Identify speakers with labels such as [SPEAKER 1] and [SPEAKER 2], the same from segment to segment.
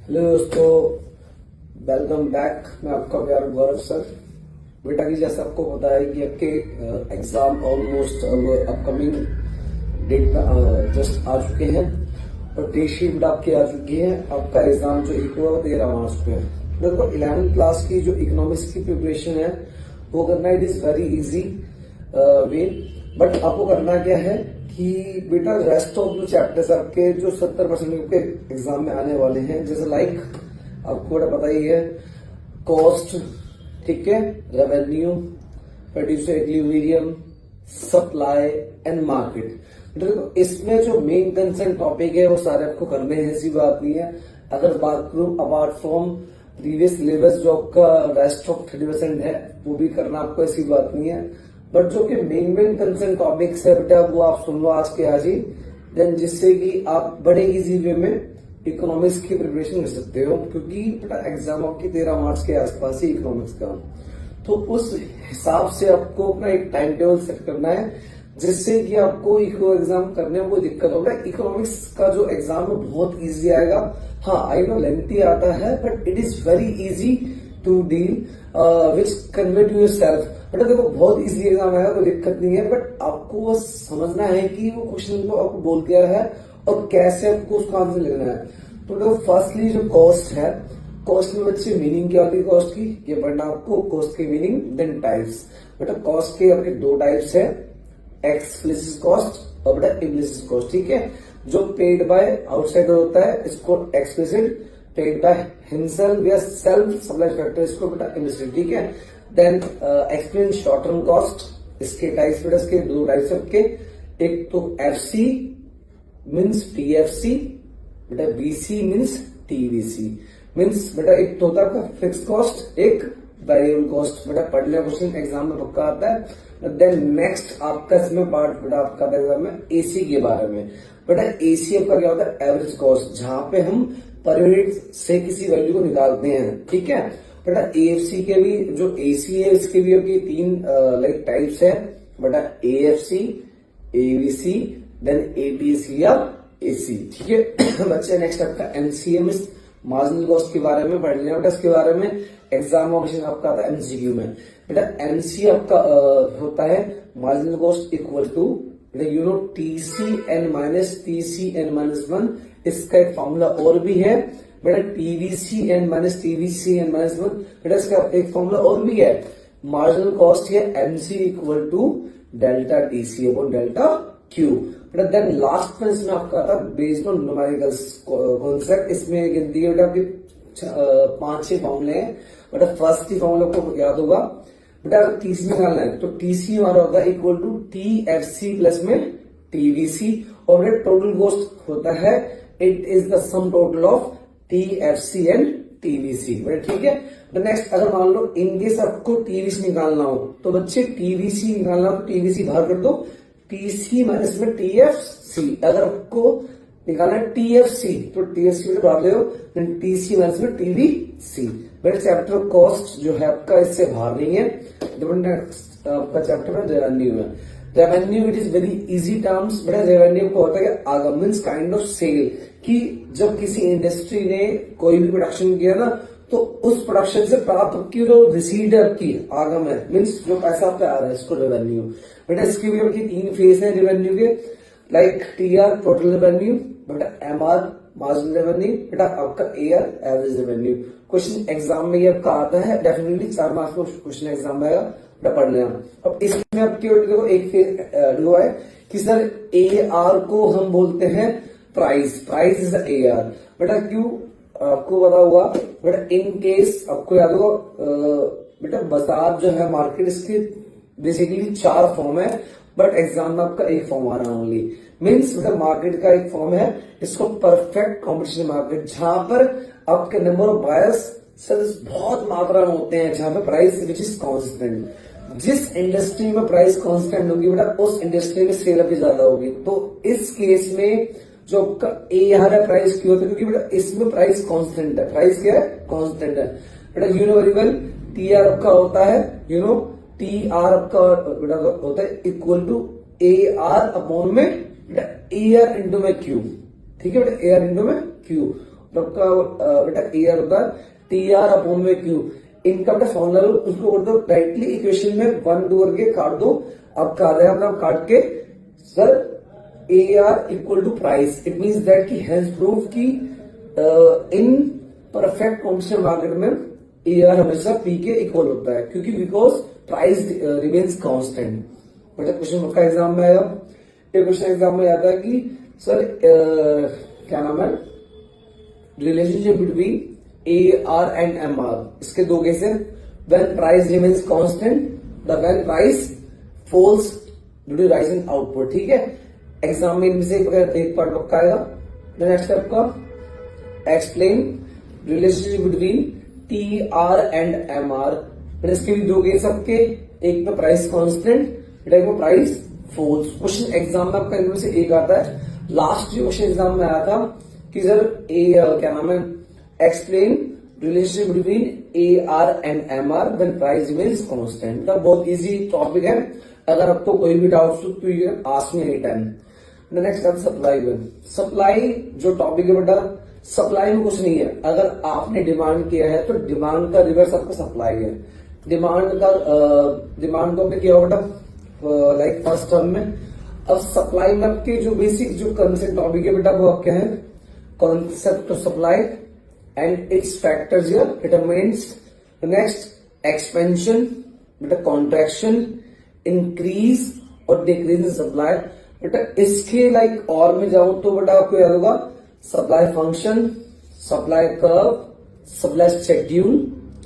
[SPEAKER 1] Hello दोस्तों, welcome back. मैं आपका प्यार गौरव सर। बेटा की जैसे आपको पता है कि आपके एग्जाम ऑलमोस्ट अब अपकमिंग डेट में जस्ट आ चुके हैं और डेट शीट आपकी आ चुकी है। आपका एग्जाम जो एक हुआ 13 मार्च पे है। देखो 11th क्लास की जो इकोनॉमिक्स की प्रिपरेशन है वो करना it is very easy way. But आपको करना क्या है कि बेटा रेस्ट ऑफ जो चैप्टर्स आपके जो 70% के एग्जाम में आने वाले हैं, जैसे लाइक आपको बड़ा पता ही है कॉस्ट, ठीक है, revenue, producer equilibrium, supply and market. तो इसमें जो मेन कंसर्न टॉपिक है वो सारे आपको करने हैं, ऐसी बात नहीं है। अगर बात करूं अपार्ट फ्रॉम प्रीवियस सिलेबस जो आपका रेस्ट ऑफ 30% है वो भी करना आपको, ऐसी बात नहीं है। बट जो कि मेन कंसर्न टॉपिक्स है बेटा वो आप सुन लो आज के आज ही, देन जिससे कि आप बड़े इजी वे में इकोनॉमिक्स की प्रिपरेशन कर सकते हो, क्योंकि बेटा एग्जाम आपकी 13 मार्च के आसपास ही इकोनॉमिक्स का। तो उस हिसाब से आपको अपना एक टाइम टेबल सेट करना है जिससे कि आपको इको एग्जाम करने में कोई दिक्कत होगा। इकोनॉमिक्स का जो एग्जाम है बहुत इजी आएगा। हाँ, आई नो लेंथी आता है but it is very easy to deal which convey to yourself. But देखो बहुत इजी एग्जाम आएगा, कोई दिक्कत नहीं है। बट आपको बस समझना है कि वो क्वेश्चन को आपको बोल क्या है और कैसे आपको उसका आंसर लिखना है। तो देखो फर्स्टली जो कॉस्ट है, कॉस्ट में बच्चे मीनिंग क्या होती है कॉस्ट की, ये पढ़ना आपको। कॉस्ट की मीनिंग, देन टाइप्स। बेटा कॉस्ट के आपके दो टाइप्स है, एक्सप्लिसिट कॉस्ट और बेटा इम्प्लिसिट कॉस्ट, ठीक है। जो पेड बाय आउटसाइडर होता है इसको एक्सप्लिसिट, पेड बाय हिमसेल्फ या सेल्फ सप्लाई फैक्टर इसको बेटा इम्प्लिसिट, ठीक है। Then explain short term cost, इसके टाइप्स बेटा इसके दो टाइप्स आपके, एक तो एफसी मीन्स टीएफसी, बेटा बीसी मीन्स टीवीसी। मीन्स बेटा एक तो होता है आपका फिक्स कॉस्ट, एक वेरिएबल कॉस्ट। बेटा पढ़ लिया, क्वेश्चन एग्जाम में पक्का आता है। देन नेक्स्ट आपका इसमें पार्ट बेटा आपका एग्जाम में एसी के बारे में। बेटा एसी आपका क्या होता है, एवरेज कॉस्ट, जहां पे हम पर यूनिट से किसी वैल्यू को निकालते हैं, ठीक है। बेटा एएफसी के भी जो एसी है इसके भी आपकी तीन लाइक टाइप्स है बेटा, एएफसी, एवीसी, देन एटीसी या एसी, ठीक है। बच्चे नेक्स्ट आपका एमसीएम मार्जिनल कॉस्ट के बारे में पढ़ लिया बेटा। इसके बारे में एग्जाम ऑप्शन आपका आता है एमसीक्यू में। बेटा एमसी आपका होता है मार्जिनल कॉस्ट इक्वल टू बेटा you know TC N minus TC N minus 1। इसका एक फॉर्मूला और भी है बेटा, TVC N minus TVC N minus 1। बेटा इसका एक फॉर्मूला और भी है, मार्जिनल कॉस्ट है MC equal to delta TC upon delta Q. बेटा देन लास्ट में इसमें आपका आता है बेस्ड ऑन न्यूमेरिकल कॉन्सेप्ट। इसमें गिनती है बेटा आपकी 5-6 फॉर्मूले हैं। बेटा फर्स्ट ही फॉर्मूला को याद होगा बेटा, टीसी निकालना है तो टीसी हमारा होगा इक्वल टू टीएफसी प्लस में टीवीसी, और बेटा टोटल कॉस्ट होता है it is the sum total of TFC and TVC, बेटा ठीक है। नेक्स्ट अगर मान लो इनकेस आपको टीवीसी निकालना हो तो बच्चे टीवीसी निकालना हो तो टीवीसी बाहर कर दो, टीसी माइनस में टीएफसी। अगर आपको निकालना है टीएफसी तो टीएफसी में बाहर ले लो, देन टीसी माइनस में टीवीसी। बेटा चैप्टर कॉस्ट जो है आपका इससे बाहर नहीं है। आपका चैप्टर है रेवेन्यू है। Revenue it is very easy terms. बेटा रेवेन्यू को होता है आगम मीन्स काइंड ऑफ सेल, कि जब किसी इंडस्ट्री ने कोई भी प्रोडक्शन किया ना तो उस प्रोडक्शन से प्राप्त की जो रिसीट है आपकी आगम है, मीन्स जो पैसा आपका आ रहा है इसको रेवेन्यू। बेटा इसकी भी आपकी 3 फेज है रेवेन्यू के, लाइक टीआर टोटल रेवेन्यू, बेटा एमआर मार्जिनल रेवेन्यू, बेटा आपका AR average revenue. Question exam में ये आपका आता है डेफिनेटली, 4 मार्क्स में क्वेश्चन एग्जाम में आएगा, बेटा पढ़ लेना। अब इसमें आपकी देखो एक फेज हुआ है कि सर एआर को हम बोलते हैं प्राइस, प्राइस इज एआर। बेटा क्यों आपको पता होगा बेटा, इन केस आपको याद होगा बेटा बाजार जो है मार्केट, इसके बेसिकली 4 फॉर्म है बट एग्जाम में आपका एक फॉर्म आ रहा है ओनली। मीन्स बेटा मार्केट का एक फॉर्म है इसको परफेक्ट कॉम्पिटिशन मार्केट, जहां पर आपके नंबर ऑफ बायर्स सेल्स बहुत मात्रा में होते हैं, जहां पर प्राइस विच इज कांस्टेंट। जिस इंडस्ट्री में प्राइस कांस्टेंट होगी बेटा उस इंडस्ट्री में सेल भी ज्यादा होगी। तो इस केस में जो आपका एआर है प्राइस क्यों होता है, क्योंकि बेटा इसमें प्राइस कांस्टेंट है। प्राइस क्या है, कांस्टेंट है। बेटा you know very well TR आपका होता है यू नो टीआर आपका बेटा होता है इक्वल टू एआर अपॉन में बेटा एआर इंटू में क्यू, ठीक है बेटा एआर इंटू में क्यू। तो आपका बेटा ए आर होता है टी आर अपॉन में क्यू। इनका बेटा फॉर्मूला उसको कर दो डायरेक्टली इक्वेशन में 1 2 करके काट दो। अब आ रहा है अपना काट के sir A R equal to price. It means that की हैज प्रूव की इन परफेक्ट कॉन्स्टेंट मार्केट में ए आर हमेशा पी के इक्वल होता है, क्योंकि बिकॉज प्राइस रिमेन्स कांस्टेंट। मतलब क्वेश्चन का एग्जाम में आया, एक क्वेश्चन एग्जाम में आता है कि सर क्या नाम है, relationship between A R and M R. इसके दो केस है, when price remains constant, the when price falls due to rise in output. ठीक है, एग्जाम में इनमें से एक पार्ट पक्का आएगा। नेक्स्ट आपका explain relationship between T R and M R. इसके भी दो केस आपके, एक में प्राइस कांस्टेंट, एक में प्राइस फॉल्स। क्वेश्चन एग्जाम में आपका इनमें से एक आता है। लास्ट जो क्वेश्चन एग्जाम में आया था कि सर क्या नाम है, explain relationship between A R and M R when price remains constant. बहुत इजी टॉपिक है, अगर आपको कोई भी डाउट हो तो you can ask me any time. Next आता सप्लाई में। सप्लाई जो टॉपिक है बेटा, सप्लाई में कुछ नहीं है। अगर आपने डिमांड किया है तो डिमांड का रिवर्स आपका सप्लाई है। डिमांड को आपने किया बेटा लाइक फर्स्ट टर्म में। अब सप्लाई में आपके जो बेसिक जो कंसेप्ट टॉपिक है बेटा वो आपके हैं concept of supply and it's factors here determinants. Next expansion बेटा, कॉन्ट्रैक्शन, इंक्रीज और डिक्रीज इन सप्लाई। बेटा इसके लाइक और में जाऊं तो बेटा आपको याद होगा supply function, supply curve, supply schedule.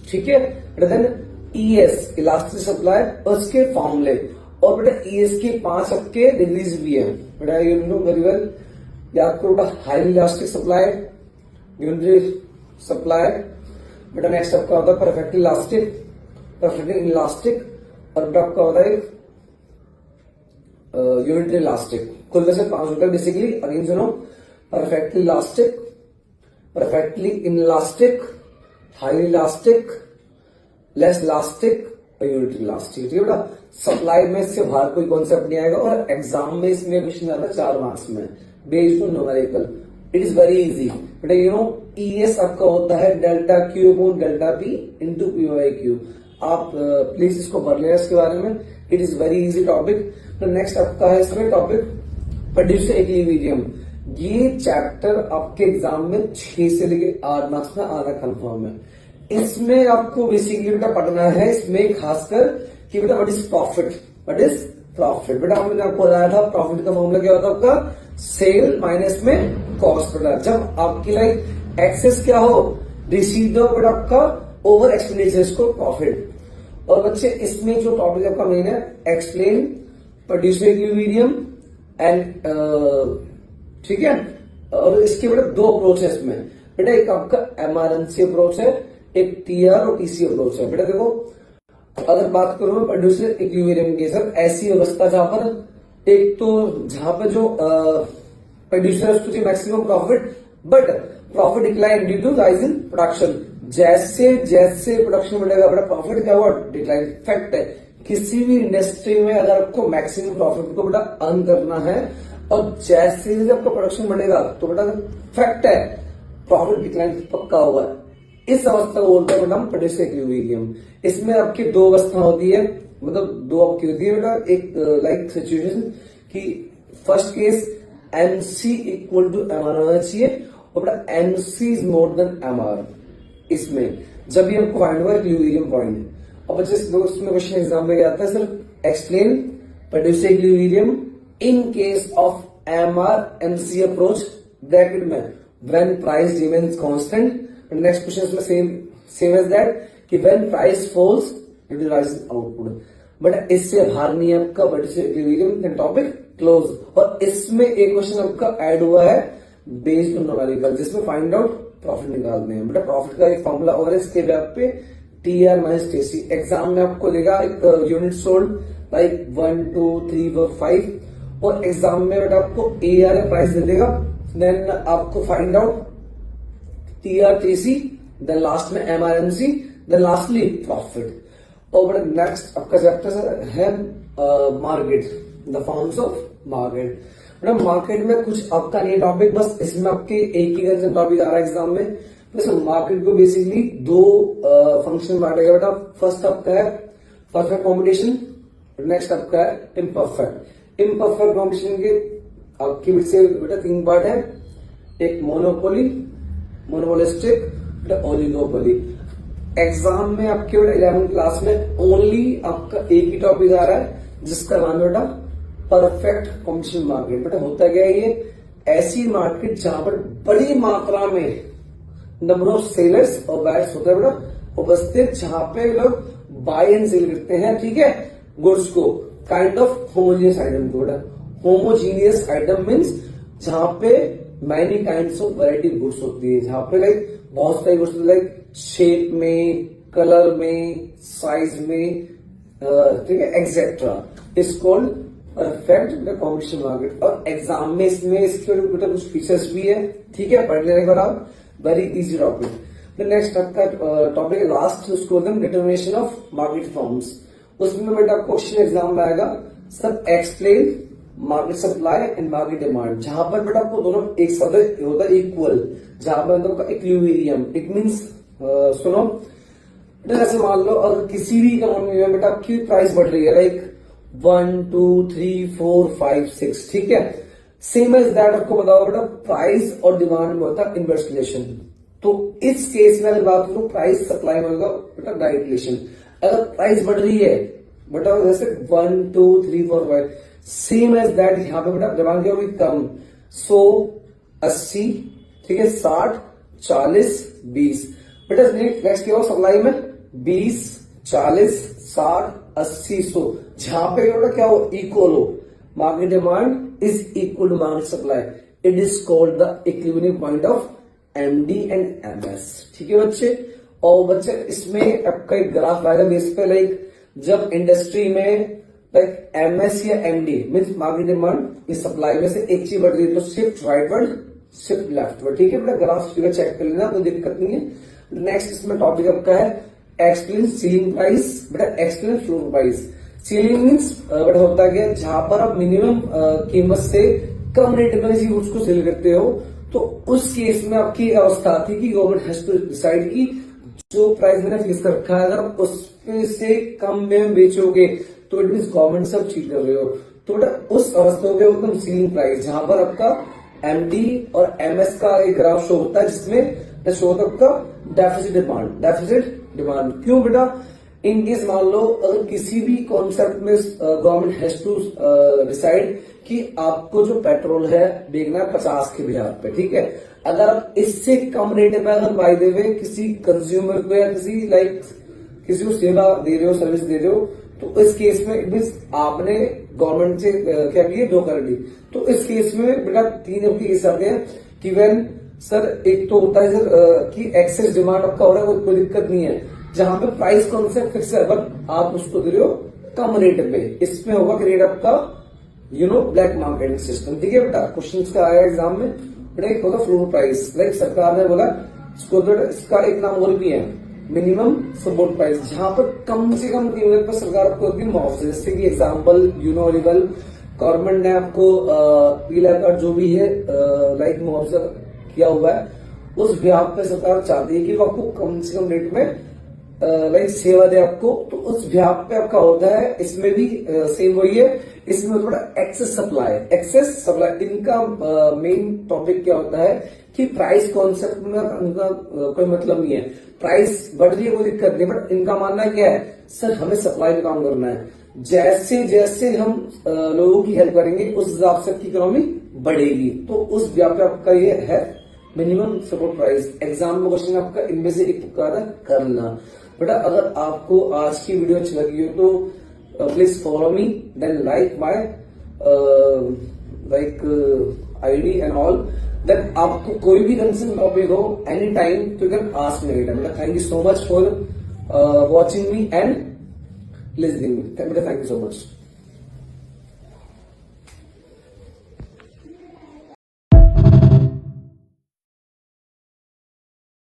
[SPEAKER 1] ठीक है बेटा, देन ईएस इलास्टिक सप्लाई और उसके फॉर्मूले। और बेटा ईएस के 5 आपके डिग्रीज भी है बेटा, यू नो वेरी वेल। याद करो बेटा, high elastic supply, unitary supply. बेटा नेक्स्ट आपका होता है परफेक्टली इलास्टिक, परफेक्टली इलास्टिक, और बेटा आपका होता है यूनिटरी इलास्टिक। कुल वैसे 5 होता है बेसिकली। अगेन सुनो, perfectly elastic, perfectly inelastic, high elastic, less elastic और यूनिटरी इलास्टिक। ठीक है बेटा, सप्लाई में इससे बाहर कोई कॉन्सेप्ट नहीं आएगा। और एग्जाम में इसमें क्वेश्चन आता है 4 मार्क्स में based on numerical. It is very easy बेटा। यू नो ईएस आपका होता है delta Q upon delta P into P by Q. आप प्लीज इसको पढ़ लेना इसके बारे में, it is very easy topic. तो नेक्स्ट आपका है इसमें टॉपिक प्रोड्यूसर इक्विलिब्रियम। ये चैप्टर आपके एग्जाम में 6 से लेके 8 मार्क्स में आना कंफर्म है। इसमें आपको बेसिकली बेटा पढ़ना है इसमें खासकर कि बेटा what is profit, what is profit. बेटा हमने आपको बताया था प्रॉफिट का मामला क्या होता है आपका, सेल माइनस में कॉस्ट। बेटा जब आपकी लाइक एक्सेस क्या हो, रिसीव हो बेटा आपका ओवर एक्सपेंडिचर को प्रॉफिट। और बच्चे इसमें जो टॉपिक आपका मेन है एक्सप्लेन प्रोड्यूसर इक्विलिब्रियम एंड ठीक है। और इसके बेटा 2 अप्रोच है इसमें बेटा, एक आपका एमआरएनसी अप्रोच है, एक टीआर और टीसी अप्रोच है। बेटा देखो अगर बात करूं मैं प्रोड्यूसर इक्विलिब्रियम की, सर ऐसी अवस्था जहां पर एक तो जहां पर जो प्रोड्यूसर उसको चाहिए maximum profit, but profit decline due to rise in production. जैसे जैसे प्रोडक्शन बढ़ेगा बेटा प्रॉफिट क्या हुआ, डिक्लाइन। फैक्ट है किसी भी इंडस्ट्री में अगर आपको मैक्सिमम प्रॉफिट को बेटा अर्न करना है और जैसे ही आपका प्रोडक्शन बढ़ेगा तो बेटा फैक्ट है प्रॉफिट डिक्लाइन पक्का होगा। इस अवस्था को बोलते हैं बेटा हम प्रोड्यूसर इक्विलिब्रियम। इसमें आपकी 2 अवस्था होती है, मतलब 2 आपकी होती है बेटा। एक लाइक सिचुएशन कि first case MC equal to MR होना चाहिए और बेटा MC is more than MR. इसमें जब भी आपको फाइंड हुआ इक्विलिब्रियम पॉइंट। और बच्चे इसमें क्वेश्चन एग्जाम में क्या आता है, sir explain producer equilibrium in case of MR MC approach bracket में when price remains constant. Next question में सेम एज दैट कि when price falls due to rise in output. But इससे बाहर नहीं है आपका प्रोड्यूसर इक्विलिब्रियम, टॉपिक क्लोज। और इसमें एक क्वेश्चन आपका ऐड हुआ है बेस्ड ऑन न्यूमेरिकल, जिसमें फाइंड आउट प्रॉफिट निकालते हैं। बेटा प्रॉफिट का एक फॉर्मूला और इसके बैक पे T R minus T C. Exam में आपको देगा एक यूनिट सोल्ड लाइक 1 2 3 4 5 और एग्जाम में बेटा आपको ए आर प्राइस दे देगा। देन आपको find out T R T C, then last में M R M C, then lastly profit. और बेटा नेक्स्ट आपका चैप्टर है market, the forms of market. मतलब मार्केट में कुछ आपका नहीं टॉपिक, बस इसमें आपके एक ही का टॉपिक आ रहा है एग्जाम में। बस मार्केट को बेसिकली दो फंक्शन बांटेगा बेटा। फर्स्ट आपका है परफेक्ट कॉम्पिटिशन, नेक्स्ट आपका है इम्परफेक्ट। इम्परफेक्ट कॉम्पिटिशन के आपकी से बेटा तीन पार्ट है, एक मोनोपोली, मोनोपोलिस्टिक, बेटा ओलिगोपोली। एग्जाम में आपके बेटा 11th क्लास में ओनली आपका एक ही टॉपिक आ रहा है जिसका नाम है बेटा परफेक्ट कॉम्पिटिशन मार्केट। बेटा होता क्या है, ये ऐसी मार्केट जहां पर बड़ी मात्रा में नंबर ऑफ सेलर्स और बायर्स होता है बेटा उपस्थित, जहां पे लोग बाय एंड सेल करते हैं, ठीक है, गुड्स को, काइंड ऑफ होमोजीनियस आइटम को। बेटा होमोजीनियस आइटम मीन्स जहां पे many kinds of variety goods होती है, जहां पे लाइक बहुत सारी गुड्स लाइक शेप में, कलर में, साइज में, ठीक है, etcetera, is called perfect competition market. और एग्जाम में इसमें इसके बेटा कुछ फीचर्स भी है, ठीक है, पढ़ लेने के बाद आप, वेरी इजी टॉपिक। नेक्स्ट आपका टॉपिक लास्ट, उसको डिटर्मिनेशन ऑफ मार्केट फॉर्म्स। उसमें बेटा क्वेश्चन एग्जाम में आएगा sir explain market supply and market demand, जहां पर बेटा आपको दोनों एक साथ होता है इक्वल, जहां पर मतलब इक्विलिब्रियम, इट मींस सुनो बेटा, जैसे मान लो अगर किसी भी कंपनी में बेटा आपकी प्राइस बढ़ रही है लाइक 1 2 3 4 5 6, ठीक है, सेम एज दैट आपको बताओ बेटा प्राइस और डिमांड में होता है इनवर्स रिलेशन। तो इस केस में अगर बात करूं प्राइस सप्लाई में होगा बेटा डायरेक्ट रिलेशन। अगर प्राइस बढ़ रही है बेटा जैसे 1 2 3 4 5, सेम एज दैट यहाँ पे बेटा डिमांड क्या होगी, कम, 100 80, ठीक है, 60 40 20। बेटा नेक्स्ट क्या होगा सप्लाई में 20 40 60 80 100, जहां पे बेटा क्या हो इक्वल हो, market demand is equal to market supply, it is called the equilibrium point of MD and MS, ठीक है बच्चे। और बच्चे इसमें आपका एक ग्राफ आएगा बेस पे, लाइक जब इंडस्ट्री में लाइक एमएस या एमडी मीन्स मार्केट डिमांड इस सप्लाई में से एक चीज बढ़ रही है तो शिफ्ट राइटवर्ड, शिफ्ट लेफ्टवर्ड, ठीक है बेटा, ग्राफ चेक कर लेना, कोई दिक्कत नहीं है। नेक्स्ट इसमें टॉपिक आपका है एक्सप्लेन सीलिंग प्राइस, बेटा explain floor price. Ceiling means बेटा होता है जहां पर आप मिनिमम कीमत से कम रेट में किसी गुड्स को सेल करते हो, तो उस केस में आपकी अवस्था थी कि गवर्नमेंट हैज टू डिसाइड की जो प्राइस मैंने फिक्स कर रखा है अगर उसमें से कम में बेचोगे तो इट मीन गवर्नमेंट सब चीट कर रहे हो। तो बेटा उस अवस्था में एकदम सीलिंग प्राइस, जहां पर आपका एमडी और एमएस का एक ग्राफ शो होता है जिसमें शो होता है आपका डेफिसिट डिमांड, डेफिसिट डिमांड। क्यों बेटा, इन केस मान लो अगर किसी भी कॉन्सेप्ट में गवर्नमेंट हैज टू डिसाइड कि आपको जो पेट्रोल है बेचना है 50 के बिहार पे, ठीक है, अगर आप इससे कम रेट पे अगर बाय दे हुए किसी कंज्यूमर को या किसी लाइक किसी को सेवा दे रहे हो, सर्विस दे रहे हो, तो इस केस में इट मीन आपने गवर्नमेंट से क्या किया, धोखा दी। तो इस केस में बेटा तीन आपके केस आते हैं कि वेन सर एक तो होता है सर कि एक्सेस डिमांड आपका हो रहा है, कोई दिक्कत नहीं है, जहां पे प्राइस कॉन्सेप्ट फिक्स है बट आप उसको दे रहे हो कम रेट पे, इसमें होगा कि रेट आपका ब्लैक मार्केट सिस्टम, ठीक है बेटा। क्वेश्चन का आया एग्जाम में बेटा एक होगा फ्लोर प्राइस, लाइक सरकार ने बोला इसका एक नाम और भी है मिनिमम सपोर्ट प्राइस, जहां पर कम से कम कीमत पर सरकार आपको मुआवजा, जैसे कि एग्जाम्पल यूनोरिबल गवर्नमेंट ने आपको पीला कार्ड जो भी है लाइक मुआवजा किया हुआ है, उस व्याप पे सरकार चाहती है कि वो आपको कम से कम रेट में लाइक सेवा दे आपको, तो उस व्याप पे आपका होता है। इसमें भी सेम वही है, इसमें थोड़ा एक्सेस सप्लाई, एक्सेस सप्लाई इनका मेन टॉपिक क्या होता है कि प्राइस कॉन्सेप्ट में इनका कोई मतलब नहीं है, प्राइस बढ़ रही है कोई दिक्कत नहीं, बट इनका मानना क्या है सर हमें सप्लाई में काम करना है, जैसे जैसे हम लोगों की हेल्प करेंगे उस हिसाब से आपकी इकोनॉमी बढ़ेगी, तो उस व्याप पे आपका ये है मिनिमम सपोर्ट प्राइस। एग्जाम में क्वेश्चन आपका इनमें से एक करना बेटा। अगर आपको आज की वीडियो अच्छी लगी हो तो please follow me, then like my ID and all, then आपको कोई भी कंसर्न टॉपिक हो एनी टाइम तो यू कैन आस्क मी बेटा। Thank you so much for watching me and listening me बेटा, थैंक यू सो मच।